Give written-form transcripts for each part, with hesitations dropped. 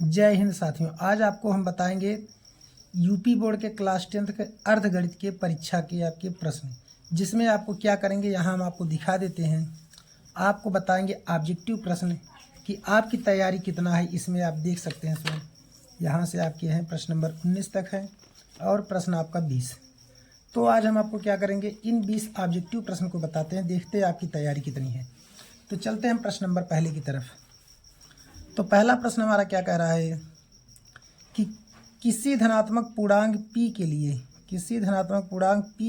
जय हिंद साथियों। आज आपको हम बताएंगे यूपी बोर्ड के क्लास 10th के अर्धगणित के परीक्षा के आपके प्रश्न, जिसमें आपको क्या करेंगे यहाँ हम आपको दिखा देते हैं। आपको बताएंगे ऑब्जेक्टिव प्रश्न कि आपकी तैयारी कितना है, इसमें आप देख सकते हैं। स्वयं यहाँ से आपके हैं प्रश्न नंबर 19 तक है और प्रश्न आपका 20। तो आज हम आपको क्या करेंगे, इन 20 ऑब्जेक्टिव प्रश्न को बताते हैं, देखते हैं आपकी तैयारी कितनी है। तो चलते हैं प्रश्न नंबर पहले की तरफ। तो पहला प्रश्न हमारा क्या कह रहा है कि किसी धनात्मक पूर्णांक p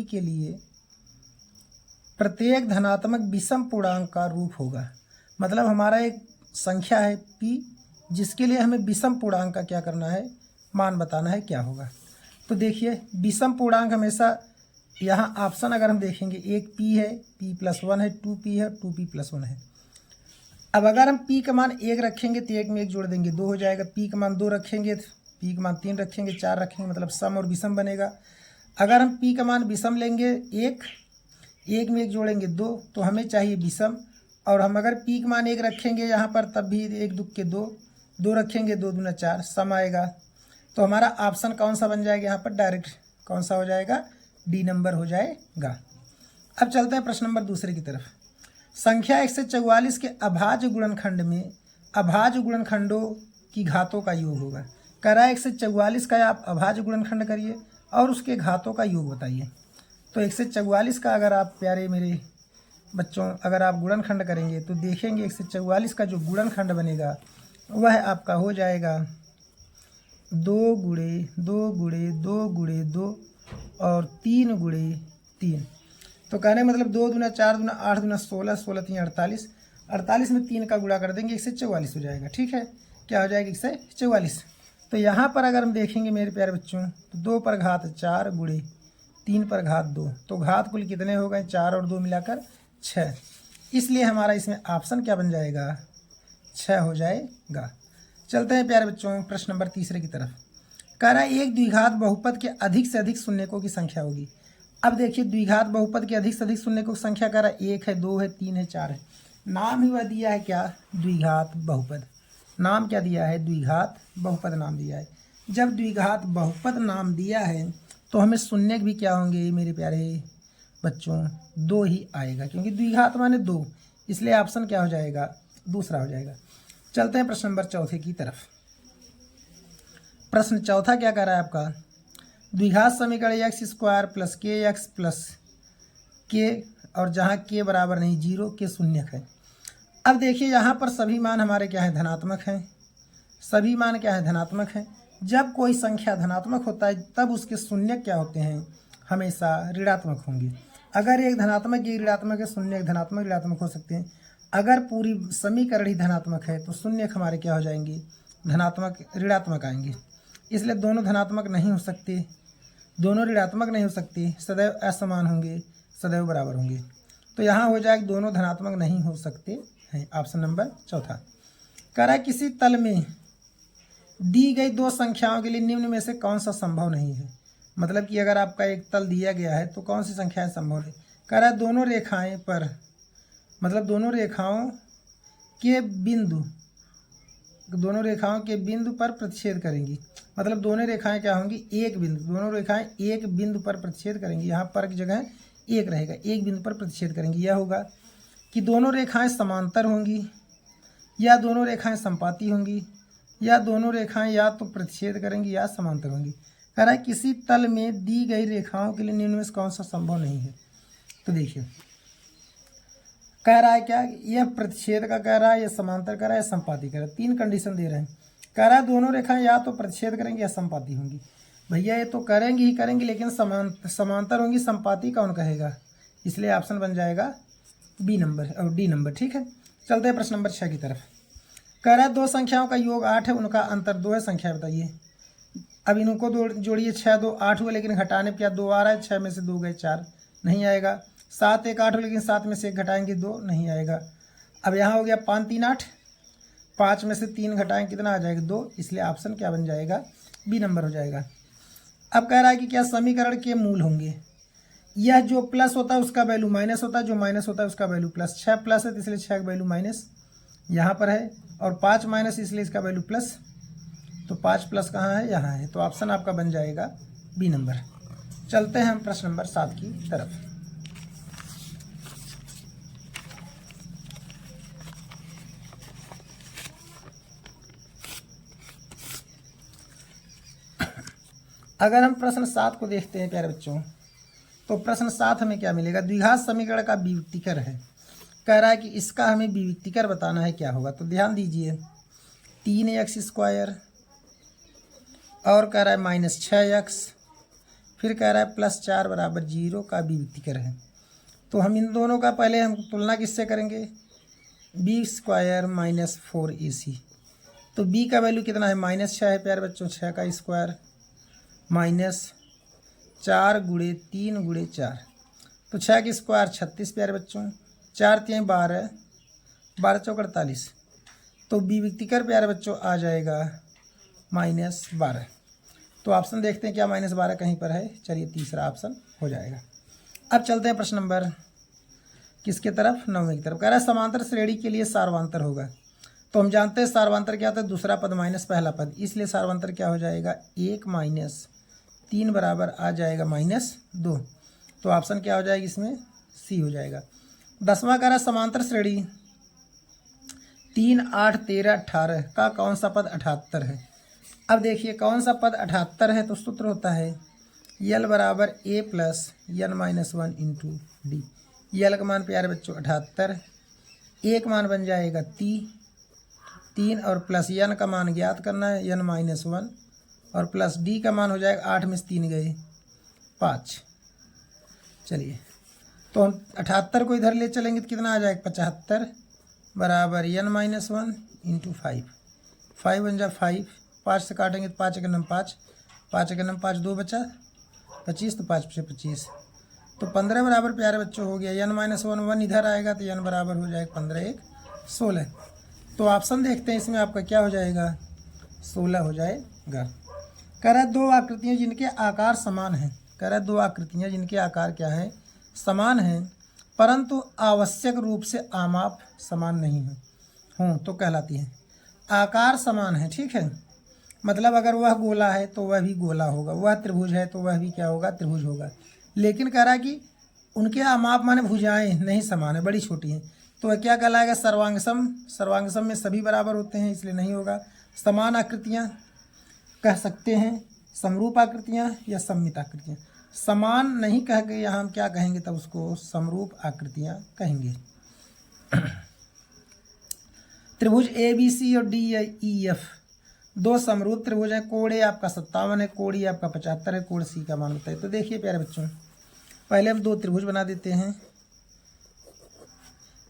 के लिए प्रत्येक धनात्मक विषम पूर्णांक का रूप होगा। मतलब हमारा एक संख्या है p, जिसके लिए हमें विषम पूर्णांक का क्या करना है, मान बताना है, क्या होगा। तो देखिए विषम पूर्णांक हमेशा यहाँ ऑप्शन अगर हम देखेंगे, एक p है, p+1 है, 2p है, 2p+1 है। अब अगर हम p का मान 1 रखेंगे तो 1 में 1 जोड़ देंगे 2 हो जाएगा। p का मान 2 रखेंगे, p का मान 3 रखेंगे, 4 रखेंगे, मतलब सम और विषम बनेगा। अगर हम p का मान विषम लेंगे 1 में 1 जोड़ेंगे 2, तो हमें चाहिए विषम। और हम अगर p का मान 1 रखेंगे यहाँ पर, तब भी 1 दुख के 2 रखेंगे, 2 दूना 4, सम आएगा। तो हमारा ऑप्शन कौन सा बन जाएगा यहाँ पर, डायरेक्ट कौन सा हो जाएगा, डी नंबर हो जाएगा। अब चलते हैं प्रश्न नंबर दूसरे की तरफ। संख्या 144 के अभाज्य गुणनखंड में अभाज्य गुणनखंडों की घातों का योग होगा। कह रहा है 144 का आप अभाज्य गुणनखंड करिए और उसके घातों का योग बताइए। तो 144 का अगर आप प्यारे मेरे बच्चों अगर आप गुणनखंड करेंगे तो देखेंगे 144 का जो गुणनखंड बनेगा वह आपका हो जाएगा 2 गुणे 2 गुणे 2 गुणे 2 और 3 गुणे 3। तो कहने मतलब 2 दूना 4 दूना 8 दूना 16, 16 3 48, 48 में 3 का गुणा कर देंगे, 144 हो जाएगा। ठीक है, क्या हो जाएगा, 144। तो यहाँ पर अगर हम देखेंगे मेरे प्यारे बच्चों, तो 2 पर घात 4 गुणे 3 पर घात 2, तो घात कुल कितने हो गए, 4 और 2 मिलाकर 6। इसलिए हमारा इसमें ऑप्शन क्या बन जाएगा, 6 हो जाएगा। चलते हैं प्यारे बच्चों प्रश्न नंबर तीसरे की तरफ। कह रहा है एक द्विघात बहुपद के अधिक से अधिक शून्यकों की संख्या होगी। अब देखिए द्विघात बहुपद के अधिक से अधिक शून्यकों की संख्या कह रहा है 1 है, 2 है, 3 है, 4 है। नाम ही वह दिया है क्या, द्विघात बहुपद। नाम क्या दिया है, द्विघात बहुपद नाम दिया है। जब द्विघात बहुपद नाम दिया है तो हमें शून्यक भी क्या होंगे मेरे प्यारे बच्चों, 2 ही आएगा, क्योंकि द्विघात माने 2, इसलिए ऑप्शन क्या हो जाएगा, दूसरा हो जाएगा। चलते हैं प्रश्न नंबर चौथे की तरफ। प्रश्न चौथा क्या कह रहा है आपका, द्विघात समीकरण x² + kx + k और जहाँ k बराबर नहीं 0 के शून्यक है। अब देखिए यहाँ पर सभी मान हमारे क्या है, धनात्मक हैं। सभी मान क्या है, धनात्मक हैं। जब कोई संख्या धनात्मक होता है तब उसके शून्यक क्या होते हैं, हमेशा ऋणात्मक होंगे। अगर एक धनात्मक एक ऋणात्मक है, शून्यक धनात्मक ऋणात्मक हो सकते हैं। अगर पूरी समीकरण ही धनात्मक है तो शून्यक हमारे क्या हो जाएंगे, धनात्मक ऋणात्मक आएंगे। इसलिए दोनों धनात्मक नहीं हो सकते, दोनों ऋणात्मक नहीं हो सकते, सदैव असमान होंगे, सदैव बराबर होंगे। तो यहाँ हो जाएगा दोनों धनात्मक नहीं हो सकते हैं, ऑप्शन नंबर चौथा। कह रहा है किसी तल में दी गई 2 संख्याओं के लिए निम्न में से कौन सा संभव नहीं है। मतलब कि अगर आपका एक तल दिया गया है तो कौन सी संख्याएं संभव है। कह रहा है दोनों रेखाएं पर, मतलब दोनों रेखाओं के बिंदु पर प्रतिच्छेद करेंगी। मतलब दोनों रेखाएं क्या होंगी, एक बिंदु, दोनों रेखाएं एक बिंदु पर प्रतिच्छेद करेंगी। यहाँ पर की जगह एक रहेगा, एक बिंदु पर प्रतिच्छेद करेंगी। यह होगा कि दोनों रेखाएं समांतर होंगी, या दोनों रेखाएं संपाती होंगी, या दोनों रेखाएं या तो प्रतिच्छेद करेंगी या समांतर होंगी। कह रहा है किसी तल में दी गई रेखाओं के लिए निम्न में से कौन सा संभव नहीं है। तो देखिए कह रहा है क्या, यह प्रतिच्छेद का कह रहा है, यह समांतर कह रहा है, संपाती कह रहा है। 3 कंडीशन दे रहे हैं। कह रहा है दोनों रेखाएं या तो प्रतिच्छेद करेंगी या संपाती होंगी। भैया ये तो करेंगी ही करेंगी, लेकिन समांतर होंगी, संपाती कौन कहेगा, इसलिए ऑप्शन बन जाएगा बी नंबर और डी नंबर। ठीक है, चलते हैं प्रश्न नंबर 6 की तरफ। कह रहा है 2 संख्याओं का योग 8 है, उनका अंतर 2 है, संख्या बताइए। अब इनको जोड़िए, 6 2 8 हुआ, लेकिन घटाने पर क्या 2 आ रहा है, 6 में से 2 गए 4, नहीं आएगा। 7 1 8 हो, लेकिन 7 में से 1 घटाएंगे 2, नहीं आएगा। अब यहाँ हो गया 5 3 8, 5 में से 3 घटाएंगे कितना आ जाएगा, 2, इसलिए ऑप्शन क्या बन जाएगा, बी नंबर हो जाएगा। अब कह रहा है कि क्या समीकरण के मूल होंगे। यह जो प्लस होता है उसका वैल्यू माइनस होता है, जो माइनस होता है उसका वैल्यू प्लस। 6 प्लस है तो इसलिए 6 का वैल्यू माइनस यहाँ पर है, और 5 माइनस इसलिए इसका वैल्यू प्लस। तो 5 प्लस कहाँ है, यहाँ है। तो ऑप्शन आपका बन जाएगा बी नंबर। चलते हैं हम प्रश्न नंबर 7 की तरफ। अगर हम प्रश्न 7 को देखते हैं प्यारे बच्चों, तो प्रश्न 7 हमें क्या मिलेगा, द्विघात समीकरण का विविक्तीकर है। कह रहा है कि इसका हमें विविक्तीकर बताना है, क्या होगा। तो ध्यान दीजिए, 3x² और कह रहा है -6x, फिर कह रहा है +4 = 0 का विविक्तीकर है। तो हम इन दोनों का पहले हम तुलना किससे करेंगे, b² - 4ac। तो b का वैल्यू कितना है, -6 है प्यारे बच्चों, 6 का स्क्वायर -4 × 3 × 4, तो 6 का स्क्वायर 36 प्यारे बच्चों, 4 3 12, 12 चौक 48। तो विविक्तीकर प्यारे बच्चों आ जाएगा -12। तो ऑप्शन देखते हैं क्या -12 कहीं पर है। चलिए तीसरा ऑप्शन हो जाएगा। अब चलते हैं प्रश्न नंबर किसके तरफ, 9वें की तरफ। कह रहा है समांतर श्रेणी के लिए सार्वंतर होगा। तो हम जानते हैं सार्वंतर क्या होता है, दूसरा पद माइनस पहला पद, इसलिए सार्वंतर क्या हो जाएगा, 1 - 3 बराबर आ जाएगा -2। तो ऑप्शन क्या हो जाएगा इसमें, सी हो जाएगा। 10वां कह रहा है समांतर श्रेणी 3 8 13 18 का कौन सा पद 78 है। अब देखिए कौन सा पद 78 है, तो सूत्र होता है L = A + n - 1 × d। L का मान प्यारे बच्चों 78, A का मान बन जाएगा 3 और प्लस n का मान ज्ञात करना है n - 1 और प्लस d का मान हो जाएगा 8 में से 3 गए 5। चलिए तो हम 78 को इधर ले चलेंगे तो कितना आ जाएगा, 75 बराबर n - 1 × 5। 5 बन जाए 5, 5 से काटेंगे तो 5 × 9 5, 5 × 9 5, 2 बचा 25, तो 5 से 25, तो 15 बराबर प्यारे बच्चों हो गया। n - 1 इधर आएगा तो n बराबर हो जाएगा 15 1 16। तो ऑप्शन देखते हैं इसमें आपका क्या हो जाएगा, 16 हो जाएगा। कह रहा है दो आकृतियाँ जिनके आकार समान हैं। कह रहा है दो आकृतियाँ जिनके आकार क्या हैं, समान हैं, परंतु आवश्यक रूप से आमाप समान नहीं हों तो कहलाती हैं। आकार समान है, ठीक है, मतलब अगर वह गोला है तो वह भी गोला होगा, वह त्रिभुज है तो वह भी क्या होगा, त्रिभुज होगा। लेकिन कह रहा है कि उनके आमाप माने भुजाएं नहीं समान है, बड़ी छोटी हैं, तो वह क्या कहलाएगा, सर्वांगसम। सर्वांगसम में सभी बराबर होते हैं, इसलिए नहीं होगा। समान आकृतियाँ कह सकते हैं, समरूप आकृतियाँ या सममित आकृतियाँ। समान नहीं कह के यहाँ हम क्या कहेंगे, तब उसको समरूप आकृतियाँ कहेंगे। त्रिभुज ABC और DEF दो समरूप त्रिभुज हैं। कोण ए आपका 57 है, कोण ई आपका 75 है, कोण सी का मान बताइए। तो देखिए प्यारे बच्चों, पहले हम दो त्रिभुज बना देते हैं,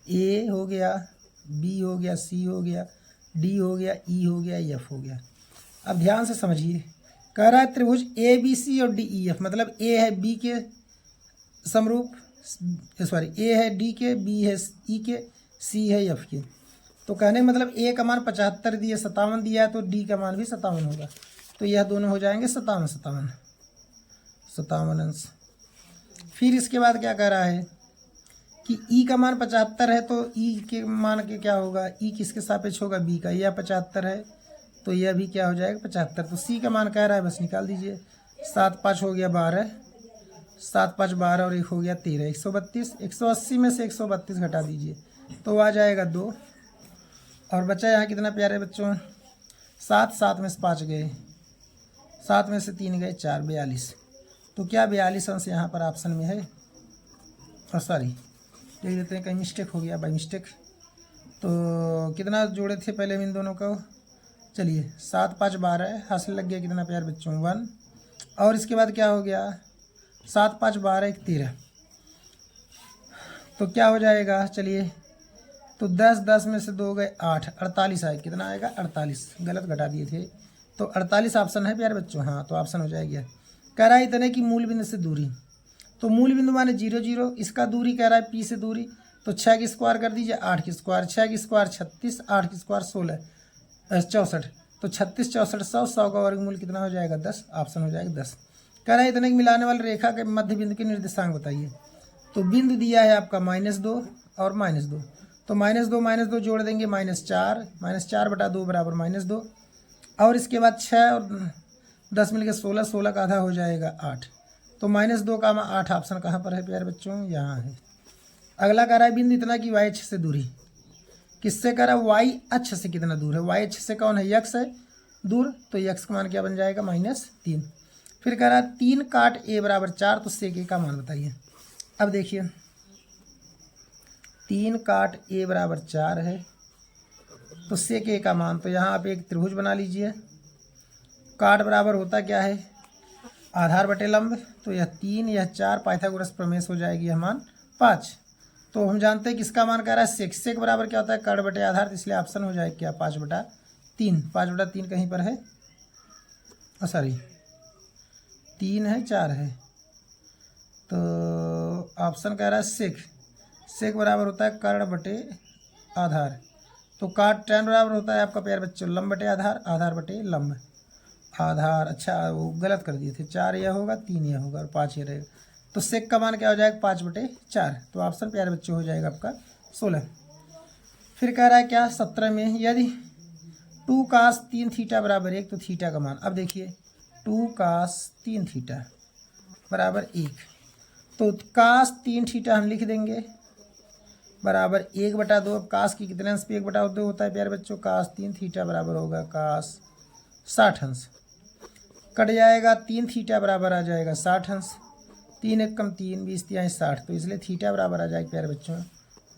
ए हो गया, बी हो गया, सी हो गया, डी हो गया, ई हो गया, एफ हो गया। अब ध्यान से समझिए, कह रहा है त्रिभुज ABC और DEF, मतलब ए है बी के समरूप, सॉरी ए है डी के, बी है ई के, सी है एफ के। तो कहने मतलब ए का मान 75 दिया, 57 दिया है, तो डी का मान भी 57 होगा। तो यह दोनों हो जाएंगे 57 अंश। फिर इसके बाद क्या कह रहा है कि ई का मान 75 है, तो ई के मान के क्या होगा, ई किसके सापेक्ष होगा, बी का। यह 75 है तो यह भी क्या हो जाएगा 75। तो सी का मान कह रहा है, बस निकाल दीजिए। 7 5 हो गया 12, 7 5 12 और 1 हो गया 13, 132। 180 में से 132 घटा दीजिए तो आ जाएगा 2, और बचा यहाँ कितना प्यारे बच्चों, 7, 7 में से 5 गए, 7 में से 3 गए 4, 42। तो क्या 42 अंश यहाँ पर ऑप्शन में है, और सॉरी देख लेते हैं, कहीं मिस्टेक हो गया बाई मिस्टेक। तो कितना जोड़े थे पहले हम इन दोनों को, चलिए 7 5 12, हासिल लग गया कितना प्यारे बच्चों 1, और इसके बाद क्या हो गया 7 5 12 1 13। तो क्या हो जाएगा, चलिए तो 10 10 में से 2 गए 8, 48 आए, कितना आएगा 48, गलत घटा दिए थे। तो 48 ऑप्शन है प्यारे बच्चों, हाँ तो ऑप्शन हो जाएगा। कह रहा है इतने की मूल बिंदु से दूरी, तो मूल बिंदु माने 0 0, इसका दूरी कह रहा है P से दूरी, तो 6 की स्क्वायर कर दीजिए, 8 की स्क्वायर, 6 की स्क्वायर 36, 8 की स्क्वायर 16 64, तो 36 64 100, 100 का वर्गमूल कितना हो जाएगा 10, ऑप्शन हो जाएगा 10। कह रहा है इतने की मिलाने वाली रेखा के मध्य बिंदु के निर्देशांक बताइए। तो बिंदु दिया है आपका -2 और -2, तो -2 जोड़ देंगे -4, -4/2 बराबर -2, और इसके बाद 6 और 10 मिलकर 16, 16 का आधा हो जाएगा 8। तो -2 का 8 ऑप्शन कहाँ पर है प्यारे बच्चों, यहाँ है। अगला कह रहा है बिंदु इतना कि y अक्ष से दूरी, किससे कह रहा है, y अक्ष से कितना दूर है, y अक्ष से कौन है, x है दूर, तो x का मान क्या बन जाएगा -3। फिर कह रहा है 3 काट a बराबर 4, तो sec a का मान बताइए। अब देखिए 3 काट a बराबर 4 है, तो sec a का मान, तो यहाँ आप एक त्रिभुज बना लीजिए। काट बराबर होता क्या है, आधार बटे लंब, तो यह 3 यह 4, पाइथागोरस प्रमेय हो जाएगी यह मान 5। तो हम जानते हैं किसका मान कह रहा है, सेक। सेक बराबर क्या होता है, कर्ण बटे आधार, तो इसलिए ऑप्शन हो जाएगा क्या 5/3। 5/3 कहीं पर है, सॉरी 3 है 4 है, तो ऑप्शन कह रहा है सेक। सेक बराबर होता है कर्ण बटे आधार, तो काट tan बराबर होता है आपका प्यारे बच्चों लंब बटे आधार, आधार बटे लंब। आधार, अच्छा वो गलत कर दिए थे, 4 यह होगा, 3 यह होगा और 5 ये रहेगा, तो सेक का मान क्या हो जाएगा 5/4। तो ऑप्शन प्यारे बच्चों हो जाएगा आपका 16। फिर कह रहा है क्या 17 में, यदि 2 cos 3 थीटा बराबर 1, तो थीटा का मान। अब देखिए 2 cos 3 थीटा बराबर 1, तो cos 3 थीटा हम लिख देंगे बराबर 1/2। अब cos की कितने अंश पे 1/2 होता है प्यारे बच्चों, cos 3 थीटा बराबर होगा cos 60 अंश, कट जाएगा 3 थीटा बराबर आ जाएगा 60 अंश, 3 एक कम 3, 20 तिहाई 60, तो इसलिए थीटा बराबर आ जाएगा प्यारे बच्चों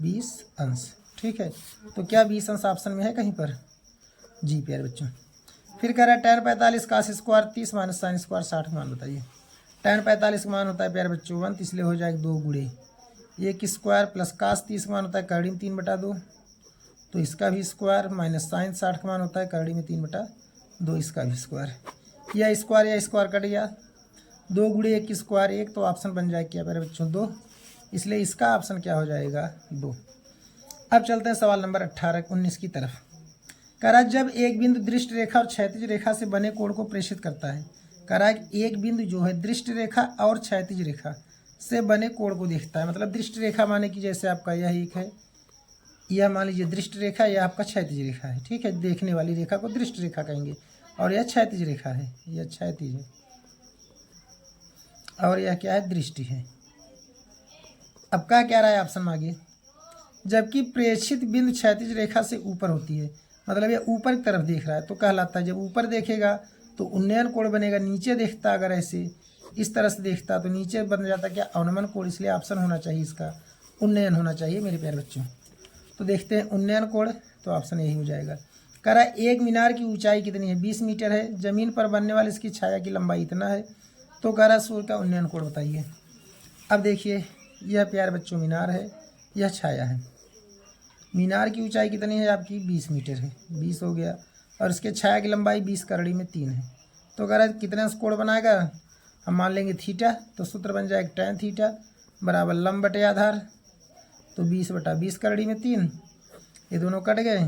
20 अंश। ठीक है, तो क्या 20 अंश ऑप्शन में है कहीं पर, जी प्यारे बच्चों। फिर कह रहा है tan 45 cos square 30 minus sine square 60 का मान बताइए। tan 45 का मान होता है प्यारे बच्चों 1, तो इसलिए हो जाएगा 2 गुणे 1 स्क्वायर, प्लस cos 30 का मान होता है कड़ी में 3/2, तो इसका भी स्क्वायर, माइनस साइन 60 का मान होता है कड़ी में 3/2, इसका भी स्क्वायर। या स्क्वायर कट गया, 2 गुणे 1 स्क्वायर 1, तो ऑप्शन बन जाएगा क्या मेरे बच्चों 2, इसलिए इसका ऑप्शन क्या हो जाएगा 2। अब चलते हैं सवाल नंबर 19 की तरफ। कह रहा है जब एक बिंदु दृष्ट रेखा और क्षैतिज रेखा से बने कोण को प्रेषित करता है। कह रहा है एक बिंदु जो है दृष्ट रेखा और क्षैतिज रेखा से बने कोण को देखता है। मतलब दृष्ट रेखा माने कि जैसे आपका यह एक है, यह मान लीजिए दृष्ट रेखा, यह आपका क्षैतिज रेखा है। ठीक है, देखने वाली रेखा को दृष्ट रेखा कहेंगे, और यह क्षैतिज रेखा है, यह क्षैतिज है, और यह क्या है दृष्टि है। अब क्या कह रहा है ऑप्शन में आगे, जबकि प्रेषित बिंदु क्षैतिज रेखा से ऊपर होती है, मतलब यह ऊपर की तरफ देख रहा है, तो कहलाता है जब ऊपर देखेगा तो उन्नयन कोण बनेगा। नीचे देखता अगर ऐसे इस तरह से देखता तो नीचे बन जाता क्या अवनमन कोण, इसलिए ऑप्शन होना चाहिए इसका उन्नयन होना चाहिए मेरे प्यारे बच्चों। तो देखते हैं उन्नयन कोण, तो ऑप्शन यही हो जाएगा। कह रहा है एक मीनार की ऊंचाई कितनी है, 20 मीटर है, जमीन पर बनने वाले इसकी छाया की लंबाई इतना है, तो कह रहा है सूर्य का उन्नयन कोण बताइए। अब देखिए यह प्यारे बच्चों मीनार है, यह छाया है। मीनार की ऊंचाई कितनी है आपकी 20 मीटर है, 20 हो गया, और इसके छाया की लंबाई 20 करड़ी में 3 है, तो कह रहा है कितने अंश कोण बनाएगा, हम मान लेंगे थीटा, तो सूत्र बन जाएगा tan थीटा बराबर लंब बटे आधार, तो 20/20 करड़ी में 3, ये दोनों कट गए,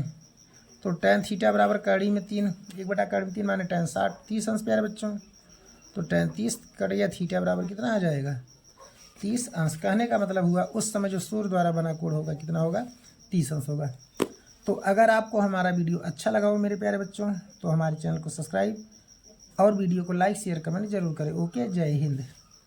तो tan थीटा बराबर करड़ी में 3, 1/3 माने tan 60, 30 अंश प्यारे बच्चों, तो tan 30 कट गया, थीटा बराबर कितना आ जाएगा 30 अंश। कहने का मतलब हुआ उस समय जो सूर्य द्वारा बना कोण होगा कितना होगा 30 अंश होगा। तो अगर आपको हमारा वीडियो अच्छा लगा हो मेरे प्यारे बच्चों, तो हमारे चैनल को सब्सक्राइब और वीडियो को लाइक शेयर कमेंट जरूर करें। ओके, जय हिंद।